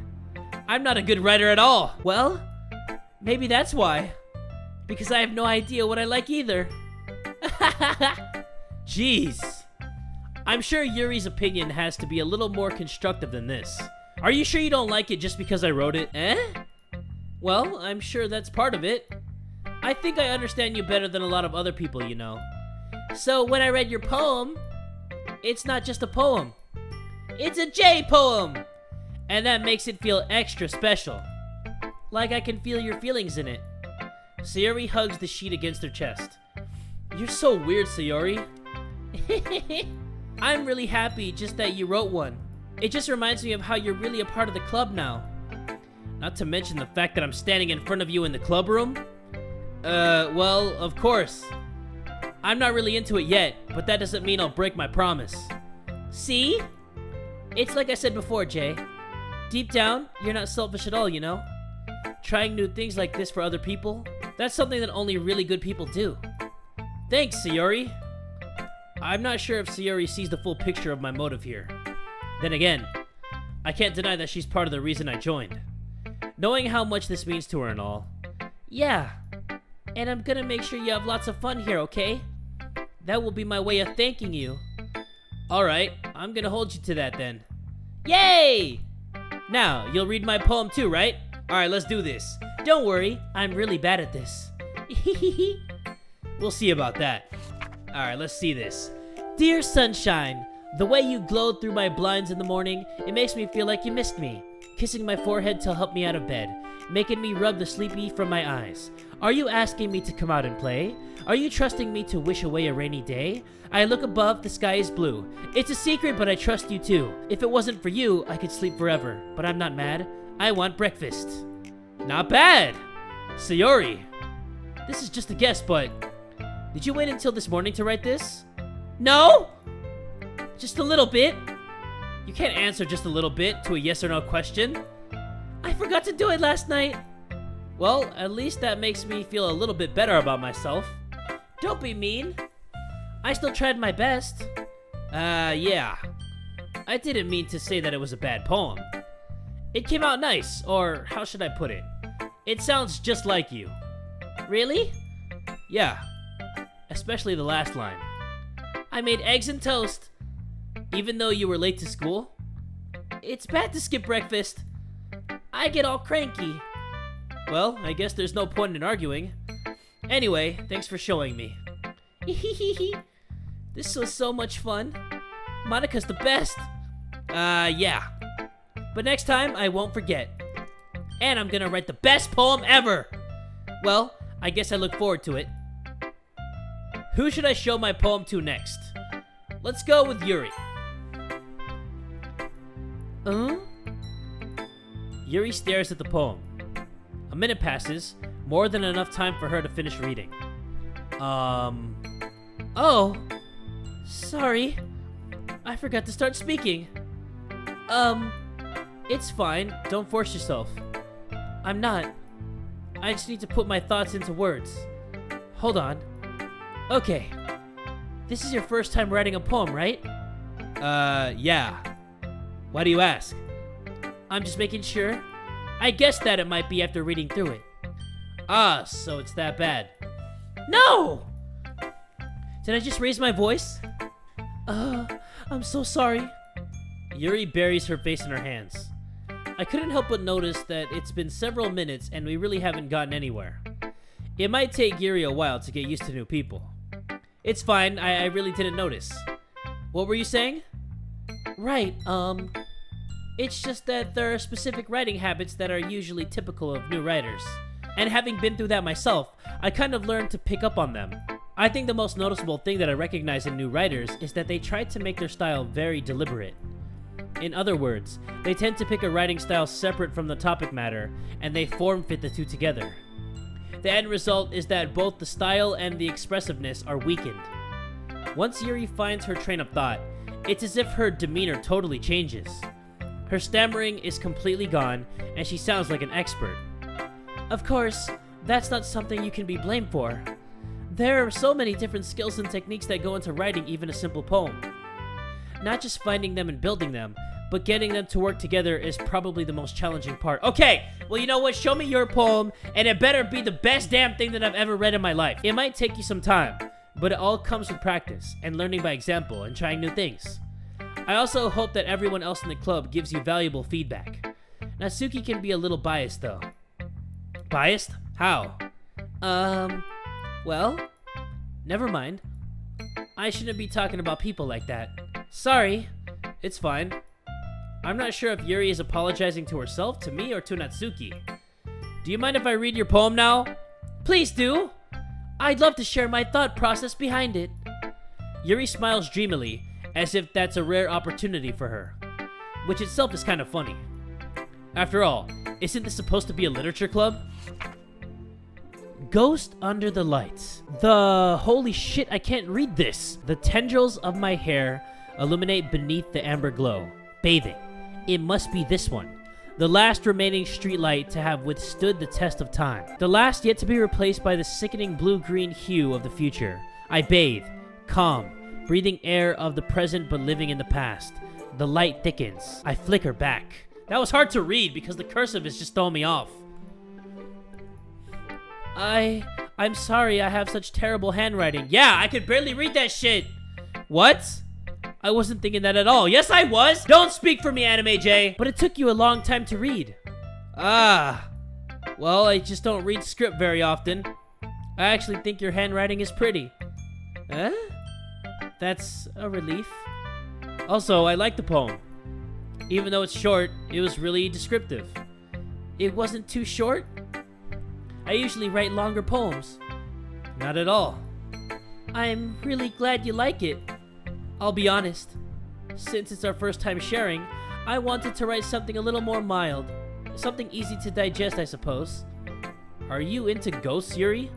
I'm not a good writer at all. Well, maybe that's why. Because I have no idea what I like either. Jeez. I'm sure Yuri's opinion has to be a little more constructive than this. Are you sure you don't like it just because I wrote it? Well, I'm sure that's part of it. I think I understand you better than a lot of other people, you know. So when I read your poem, it's not just a poem. It's a J poem! And that makes it feel extra special. Like I can feel your feelings in it. Sayori hugs the sheet against her chest. You're so weird, Sayori. I'm really happy just that you wrote one. It just reminds me of how you're really a part of the club now. Not to mention the fact that I'm standing in front of you in the club room. Well, of course. I'm not really into it yet, but that doesn't mean I'll break my promise. See? It's like I said before, Jay. Deep down, you're not selfish at all, you know? Trying new things like this for other people, that's something that only really good people do. Thanks, Sayori. I'm not sure if Sayori sees the full picture of my motive here. Then again, I can't deny that she's part of the reason I joined. Knowing how much this means to her and all. Yeah, and I'm gonna make sure you have lots of fun here, okay? That will be my way of thanking you. Alright, I'm gonna hold you to that then. Yay! Now, you'll read my poem too, right? Alright, let's do this. Don't worry, I'm really bad at this. We'll see about that. Alright, let's see this. Dear sunshine, the way you glowed through my blinds in the morning, it makes me feel like you missed me. kissing my forehead to help me out of bed, making me rub the sleepy from my eyes. Are you asking me to come out and play? Are you trusting me to wish away a rainy day? I look above, the sky is blue. It's a secret, but I trust you too. If it wasn't for you, I could sleep forever. But I'm not mad. I want breakfast. Not bad! Sayori. This is just a guess, but did you wait until this morning to write this? No? Just a little bit? You can't answer just a little bit to a yes or no question. I forgot to do it last night. Well, at least that makes me feel a little bit better about myself. Don't be mean. I still tried my best. Yeah. I didn't mean to say that it was a bad poem. It came out nice, or how should I put it? It sounds just like you. Really? Yeah. Especially the last line. I made eggs and toast, even though you were late to school. It's bad to skip breakfast. I get all cranky. Well, I guess there's no point in arguing. Anyway, thanks for showing me. This was so much fun. Monika's the best. Yeah. But next time, I won't forget. And I'm gonna write the best poem ever. Well, I guess I look forward to it. Who should I show my poem to next? Let's go with Yuri. Yuri stares at the poem. A minute passes, more than enough time for her to finish reading. Oh, sorry. I forgot to start speaking. It's fine. Don't force yourself. I'm not. I just need to put my thoughts into words. Hold on. Okay. This is your first time writing a poem, right? Yeah. Why do you ask? I'm just making sure. I guessed that it might be after reading through it. Ah, so it's that bad. No! Did I just raise my voice? I'm so sorry. Yuri buries her face in her hands. I couldn't help but notice that it's been several minutes and we really haven't gotten anywhere. It might take Yuri a while to get used to new people. It's fine, I really didn't notice. What were you saying? Right, it's just that there are specific writing habits that are usually typical of new writers. And having been through that myself, I kind of learned to pick up on them. I think the most noticeable thing that I recognize in new writers is that they try to make their style very deliberate. In other words, they tend to pick a writing style separate from the topic matter, and they form fit the two together. The end result is that both the style and the expressiveness are weakened. Once Yuri finds her train of thought, it's as if her demeanor totally changes. Her stammering is completely gone, and she sounds like an expert. Of course, that's not something you can be blamed for. There are so many different skills and techniques that go into writing even a simple poem. Not just finding them and building them, but getting them to work together is probably the most challenging part. Okay, well, you know what? Show me your poem, and it better be the best damn thing that I've ever read in my life. It might take you some time, but it all comes with practice and learning by example and trying new things. I also hope that everyone else in the club gives you valuable feedback. Natsuki can be a little biased, though. Biased? How? Well, never mind. I shouldn't be talking about people like that. Sorry. It's fine. I'm not sure if Yuri is apologizing to herself, to me, or to Natsuki. Do you mind if I read your poem now? Please do. I'd love to share my thought process behind it. Yuri smiles dreamily, as if that's a rare opportunity for her, which itself is kind of funny. After all, isn't this supposed to be a literature club? Ghost under the lights. Holy shit, I can't read this. The tendrils of my hair illuminate beneath the amber glow. Bathing. It must be this one. The last remaining streetlight to have withstood the test of time. The last yet to be replaced by the sickening blue-green hue of the future. I bathe, calm, breathing air of the present but living in the past. The light thickens. I flicker back. That was hard to read because the cursive is just throwing me off. I'm sorry I have such terrible handwriting. Yeah, I could barely read that shit. What? I wasn't thinking that at all. Yes, I was. Don't speak for me, Anime J. But it took you a long time to read. Well, I just don't read script very often. I actually think your handwriting is pretty. Huh? That's a relief. Also, I like the poem. Even though it's short, it was really descriptive. It wasn't too short? I usually write longer poems. Not at all. I'm really glad you like it. I'll be honest. Since it's our first time sharing, I wanted to write something a little more mild. Something easy to digest, I suppose. Are you into ghosts, Yuri?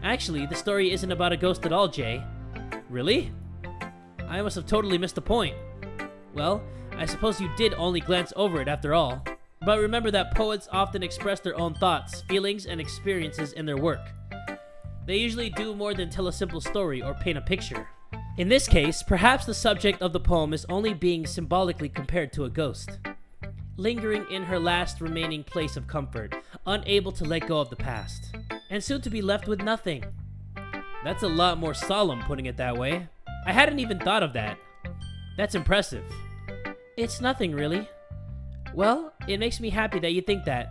Actually, the story isn't about a ghost at all, Jay. Really? I must have totally missed the point. Well, I suppose you did only glance over it after all. But remember that poets often express their own thoughts, feelings, and experiences in their work. They usually do more than tell a simple story or paint a picture. In this case, perhaps the subject of the poem is only being symbolically compared to a ghost, lingering in her last remaining place of comfort, unable to let go of the past, and soon to be left with nothing. That's a lot more solemn, putting it that way. I hadn't even thought of that. That's impressive. It's nothing, really. Well, it makes me happy that you think that.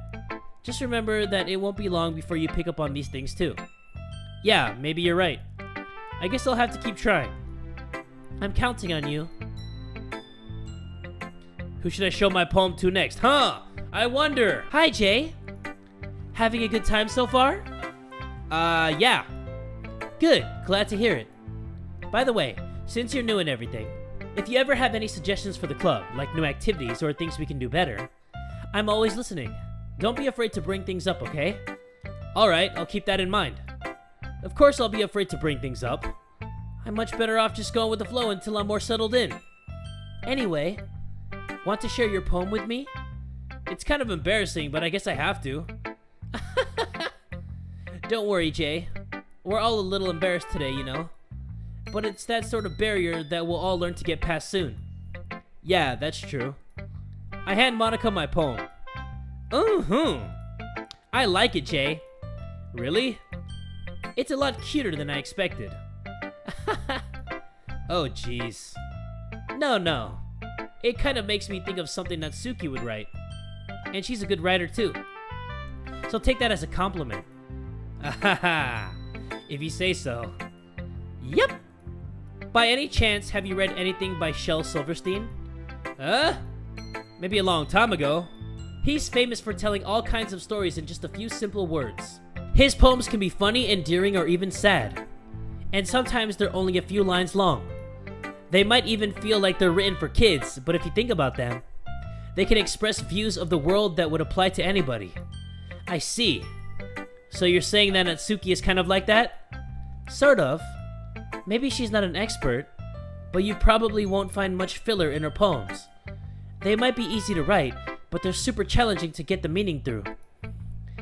Just remember that it won't be long before you pick up on these things too. Yeah, maybe you're right. I guess I'll have to keep trying. I'm counting on you. Who should I show my poem to next? Huh? I wonder. Hi, Jay. Having a good time so far? Yeah. Good. Glad to hear it. By the way, since you're new and everything, if you ever have any suggestions for the club, like new activities or things we can do better, I'm always listening. Don't be afraid to bring things up, okay? Alright, I'll keep that in mind. Of course I'll be afraid to bring things up. I'm much better off just going with the flow until I'm more settled in. Anyway, want to share your poem with me? It's kind of embarrassing, but I guess I have to. Don't worry, Jay. We're all a little embarrassed today, you know. But it's that sort of barrier that we'll all learn to get past soon. Yeah, that's true. I hand Monica my poem. I like it, Jay. Really? It's a lot cuter than I expected. Oh, jeez. No. It kind of makes me think of something that Suki would write. And she's a good writer, too. So take that as a compliment. If you say so. Yep. By any chance, have you read anything by Shel Silverstein? Maybe a long time ago. He's famous for telling all kinds of stories in just a few simple words. His poems can be funny, endearing, or even sad. And sometimes they're only a few lines long. They might even feel like they're written for kids, but if you think about them, they can express views of the world that would apply to anybody. I see. So you're saying that Natsuki is kind of like that? Sort of. Maybe she's not an expert, but you probably won't find much filler in her poems. They might be easy to write, but they're super challenging to get the meaning through.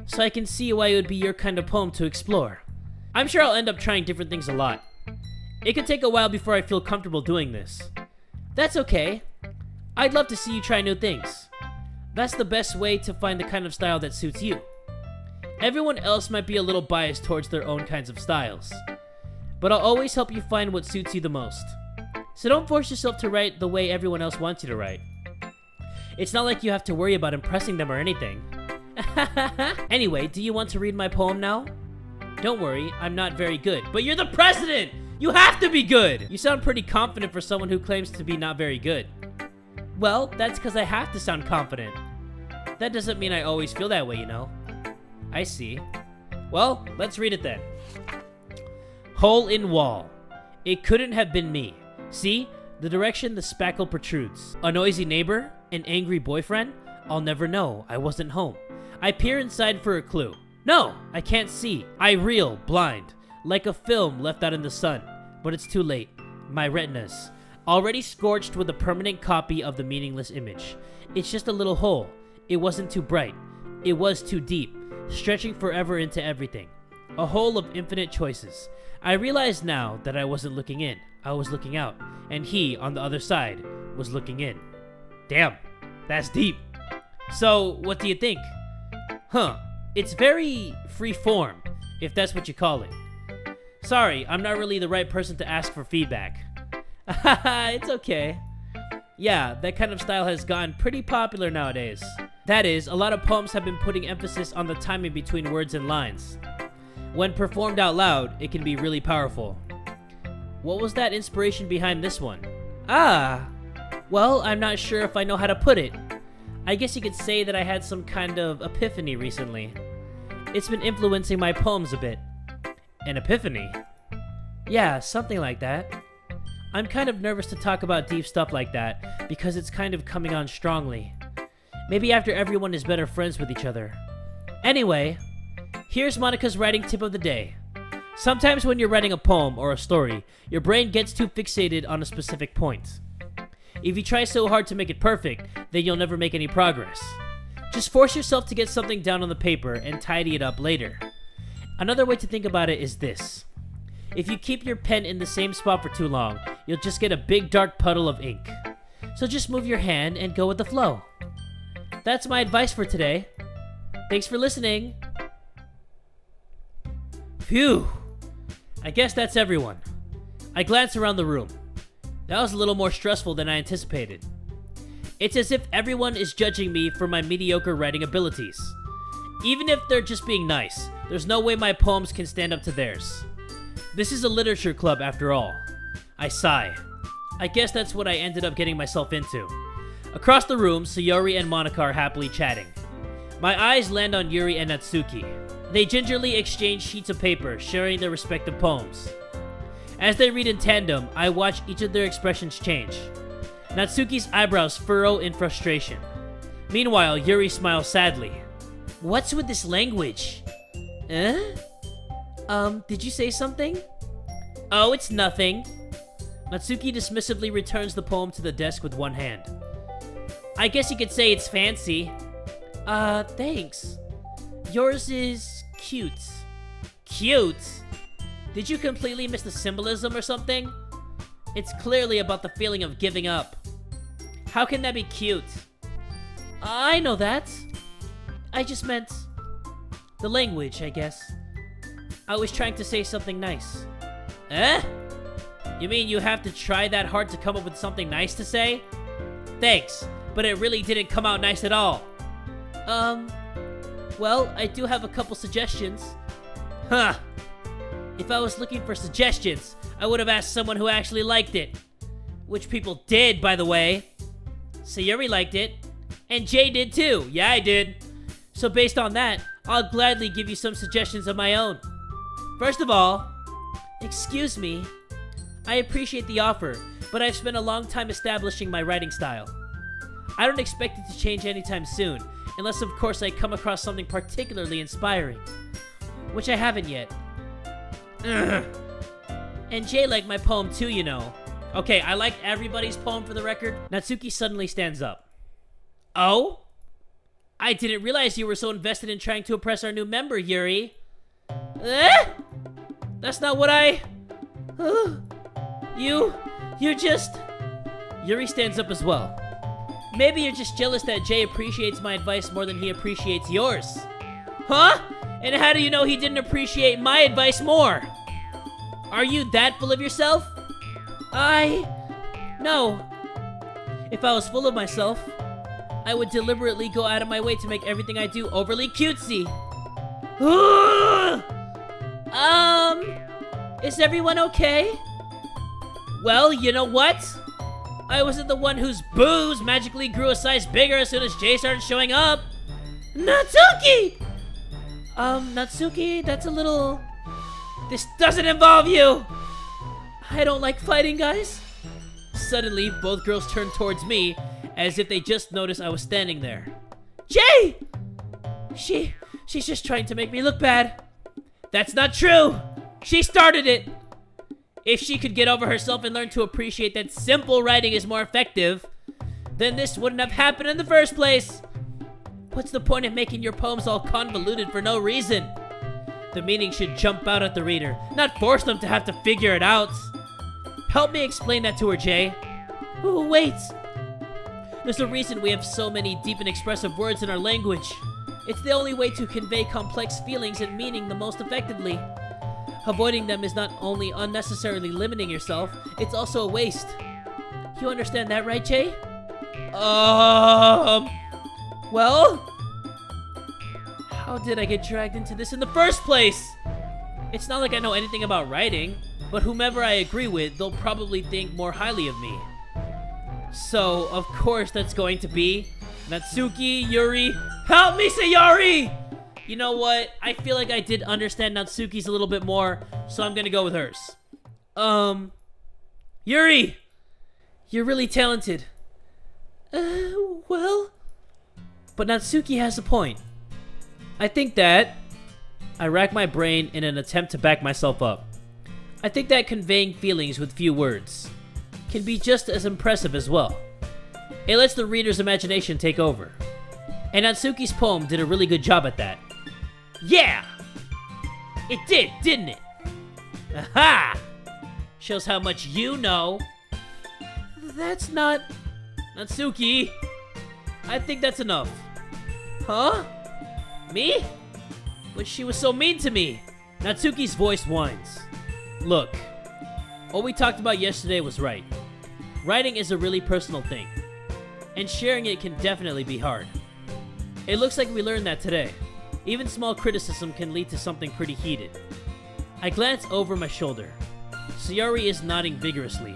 So I can see why it would be your kind of poem to explore. I'm sure I'll end up trying different things a lot. It could take a while before I feel comfortable doing this. That's okay. I'd love to see you try new things. That's the best way to find the kind of style that suits you. Everyone else might be a little biased towards their own kinds of styles, but I'll always help you find what suits you the most. So don't force yourself to write the way everyone else wants you to write. It's not like you have to worry about impressing them or anything. Anyway, do you want to read my poem now? Don't worry, I'm not very good. But you're the president! You have to be good! You sound pretty confident for someone who claims to be not very good. Well, that's because I have to sound confident. That doesn't mean I always feel that way, you know. I see. Well, let's read it then. Hole in wall. It couldn't have been me. See? The direction the spackle protrudes. A noisy neighbor? An angry boyfriend? I'll never know. I wasn't home. I peer inside for a clue. No, I can't see. I reel, blind, like a film left out in the sun. But it's too late. My retinas, already scorched with a permanent copy of the meaningless image. It's just a little hole. It wasn't too bright. It was too deep, stretching forever into everything. A hole of infinite choices. I realize now that I wasn't looking in. I was looking out. And he, on the other side, was looking in. Damn, that's deep. So, what do you think? It's very free form, if that's what you call it. Sorry, I'm not really the right person to ask for feedback. It's okay. Yeah, that kind of style has gotten pretty popular nowadays. That is, a lot of poems have been putting emphasis on the timing between words and lines. When performed out loud, it can be really powerful. What was that inspiration behind this one? Well, I'm not sure if I know how to put it. I guess you could say that I had some kind of epiphany recently. It's been influencing my poems a bit. An epiphany? Yeah, something like that. I'm kind of nervous to talk about deep stuff like that because it's kind of coming on strongly. Maybe after everyone is better friends with each other. Anyway, here's Monica's writing tip of the day. Sometimes when you're writing a poem or a story, your brain gets too fixated on a specific point. If you try so hard to make it perfect, then you'll never make any progress. Just force yourself to get something down on the paper and tidy it up later. Another way to think about it is this. If you keep your pen in the same spot for too long, you'll just get a big dark puddle of ink. So just move your hand and go with the flow. That's my advice for today. Thanks for listening. Phew. I guess that's everyone. I glance around the room. That was a little more stressful than I anticipated. It's as if everyone is judging me for my mediocre writing abilities. Even if they're just being nice, there's no way my poems can stand up to theirs. This is a literature club after all. I sigh. I guess that's what I ended up getting myself into. Across the room, Sayori and Monica are happily chatting. My eyes land on Yuri and Natsuki. They gingerly exchange sheets of paper, sharing their respective poems. As they read in tandem, I watch each of their expressions change. Natsuki's eyebrows furrow in frustration. Meanwhile, Yuri smiles sadly. What's with this language? Did you say something? Oh, it's nothing. Natsuki dismissively returns the poem to the desk with one hand. I guess you could say it's fancy. Thanks. Yours is cute. Cute? Did you completely miss the symbolism or something? It's clearly about the feeling of giving up. How can that be cute? I know that. I just meant the language, I guess. I was trying to say something nice. Eh? You mean you have to try that hard to come up with something nice to say? Thanks, but it really didn't come out nice at all. Well, I do have a couple suggestions. Huh. If I was looking for suggestions, I would have asked someone who actually liked it. Which people did, by the way. Sayuri liked it. And Jay did too. Yeah, I did. So based on that, I'll gladly give you some suggestions of my own. First of all, excuse me. I appreciate the offer, but I've spent a long time establishing my writing style. I don't expect it to change anytime soon, unless of course I come across something particularly inspiring. Which I haven't yet. Ugh. And Jay liked my poem too, you know. Okay, I liked everybody's poem for the record. Natsuki suddenly stands up. Oh? I didn't realize you were so invested in trying to impress our new member, Yuri. That's not what I... You're just... Yuri stands up as well. Maybe you're just jealous that Jay appreciates my advice more than he appreciates yours. Huh? And how do you know he didn't appreciate my advice more? Are you that full of yourself? No. If I was full of myself, I would deliberately go out of my way to make everything I do overly cutesy. Is everyone okay? Well, you know what? I wasn't the one whose booze magically grew a size bigger as soon as Jay started showing up. Natsuki! Natsuki, that's a little... This doesn't involve you! I don't like fighting, guys. Suddenly, both girls turned towards me, as if they just noticed I was standing there. Jay! She's just trying to make me look bad. That's not true! She started it! If she could get over herself and learn to appreciate that simple writing is more effective, then this wouldn't have happened in the first place. What's the point of making your poems all convoluted for no reason? The meaning should jump out at the reader, not force them to have to figure it out. Help me explain that to her, Jay. Oh, wait. There's a reason we have so many deep and expressive words in our language. It's the only way to convey complex feelings and meaning the most effectively. Avoiding them is not only unnecessarily limiting yourself, it's also a waste. You understand that, right, Jay? Well? How did I get dragged into this in the first place? It's not like I know anything about writing, but whomever I agree with, they'll probably think more highly of me. So, of course, that's going to be Natsuki, Yuri. Help me, Sayori! You know what? I feel like I did understand Natsuki's a little bit more, so I'm gonna go with hers. Yuri! You're really talented. Well... But Natsuki has a point. I think that... I rack my brain in an attempt to back myself up. I think that conveying feelings with few words can be just as impressive as well. It lets the reader's imagination take over. And Natsuki's poem did a really good job at that. Yeah! It did, didn't it? Aha! Shows how much you know. That's not... Natsuki! I think that's enough. Huh? Me? But she was so mean to me. Natsuki's voice whines. Look, what we talked about yesterday was right. Writing is a really personal thing, and sharing it can definitely be hard. It looks like we learned that today. Even small criticism can lead to something pretty heated. I glance over my shoulder. Sayori is nodding vigorously.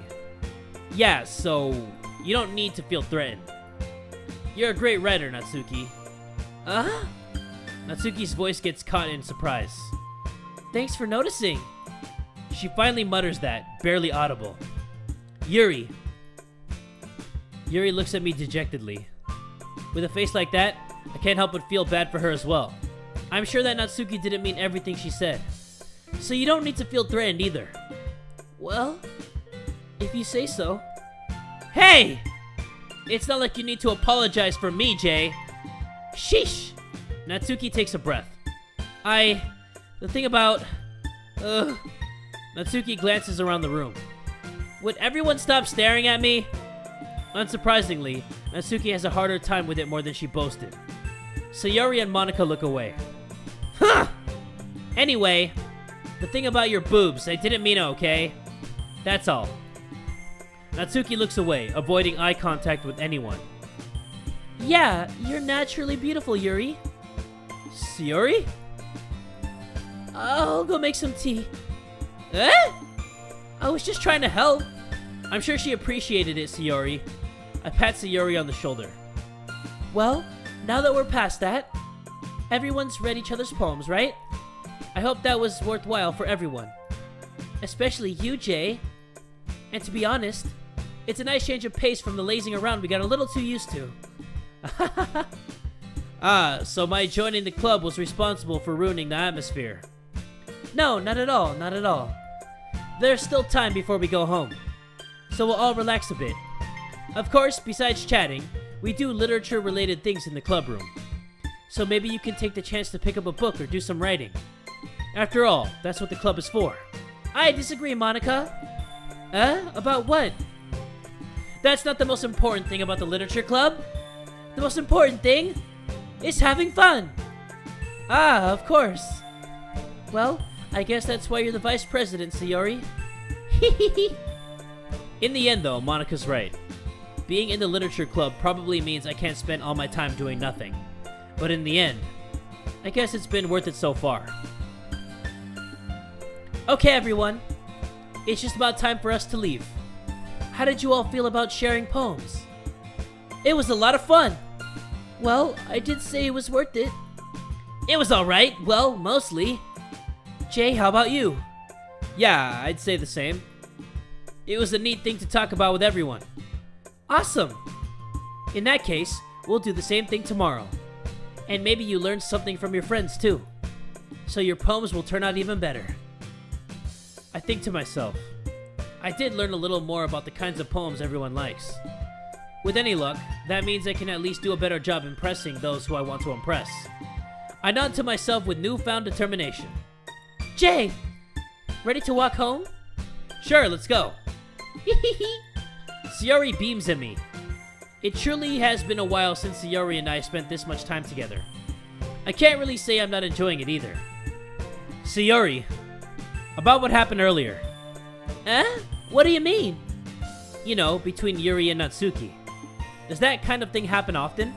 Yeah, so you don't need to feel threatened. You're a great writer, Natsuki. Natsuki's voice gets caught in surprise. Thanks for noticing. She finally mutters that, barely audible. Yuri. Yuri looks at me dejectedly. With a face like that, I can't help but feel bad for her as well. I'm sure that Natsuki didn't mean everything she said. So you don't need to feel threatened either. Well, if you say so. Hey! It's not like you need to apologize for me, Jay. Sheesh! Natsuki takes a breath. The thing about... Natsuki glances around the room. Would everyone stop staring at me? Unsurprisingly, Natsuki has a harder time with it more than she boasted. Sayori and Monica look away. Huh! Anyway, the thing about your boobs, I didn't mean it, okay? That's all. Natsuki looks away, avoiding eye contact with anyone. Yeah, you're naturally beautiful, Yuri. Sayori? I'll go make some tea. Eh? I was just trying to help. I'm sure she appreciated it, Sayori. I pat Sayori on the shoulder. Well, now that we're past that, everyone's read each other's poems, right? I hope that was worthwhile for everyone. Especially you, Jay. And to be honest, it's a nice change of pace from the lazing around we got a little too used to. So my joining the club was responsible for ruining the atmosphere. No, not at all, not at all. There's still time before we go home, so we'll all relax a bit. Of course, besides chatting, we do literature-related things in the club room. So maybe you can take the chance to pick up a book or do some writing. After all, that's what the club is for. I disagree, Monica. About what? That's not the most important thing about the literature club. The most important thing is having fun. Of course. Well, I guess that's why you're the vice president, Sayori. In the end, though, Monica's right. Being in the literature club probably means I can't spend all my time doing nothing. But in the end, I guess it's been worth it so far. Okay, everyone. It's just about time for us to leave. How did you all feel about sharing poems? It was a lot of fun. Well, I did say it was worth it. It was alright. Well, mostly. Jay, how about you? Yeah, I'd say the same. It was a neat thing to talk about with everyone. Awesome! In that case, we'll do the same thing tomorrow. And maybe you learned something from your friends too. So your poems will turn out even better. I think to myself, I did learn a little more about the kinds of poems everyone likes. With any luck, that means I can at least do a better job impressing those who I want to impress. I nod to myself with newfound determination. Jay! Ready to walk home? Sure, let's go. Sayori beams at me. It truly has been a while since Sayori and I spent this much time together. I can't really say I'm not enjoying it either. Sayori, about what happened earlier. What do you mean? You know, between Yuri and Natsuki. Does that kind of thing happen often?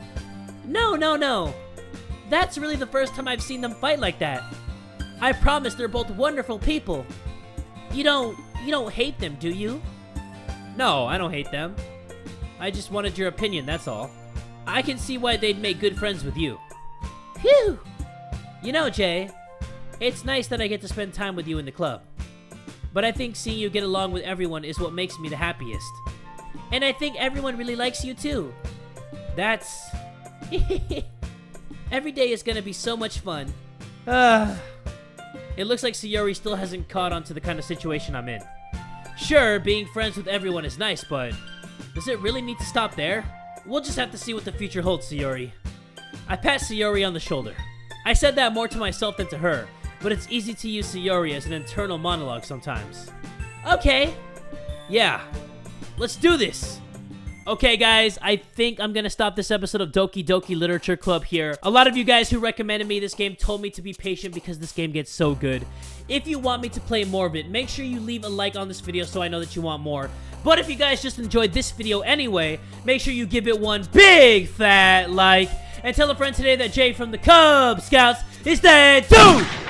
No. That's really the first time I've seen them fight like that. I promise they're both wonderful people. You don't hate them, do you? No, I don't hate them. I just wanted your opinion, that's all. I can see why they'd make good friends with you. Phew! You know, Jay, it's nice that I get to spend time with you in the club. But I think seeing you get along with everyone is what makes me the happiest. And I think everyone really likes you too. That's... Every day is gonna be so much fun. It looks like Sayori still hasn't caught on to the kind of situation I'm in. Sure, being friends with everyone is nice, but does it really need to stop there? We'll just have to see what the future holds, Sayori. I pat Sayori on the shoulder. I said that more to myself than to her, but it's easy to use Sayori as an internal monologue sometimes. Okay. Yeah. Let's do this. Okay, guys, I think I'm gonna stop this episode of Doki Doki Literature Club here. A lot of you guys who recommended me this game told me to be patient because this game gets so good. If you want me to play more of it, make sure you leave a like on this video so I know that you want more. But if you guys just enjoyed this video anyway, make sure you give it one big fat like. And tell a friend today that Jay from the Kubz Scouts is dead, dude!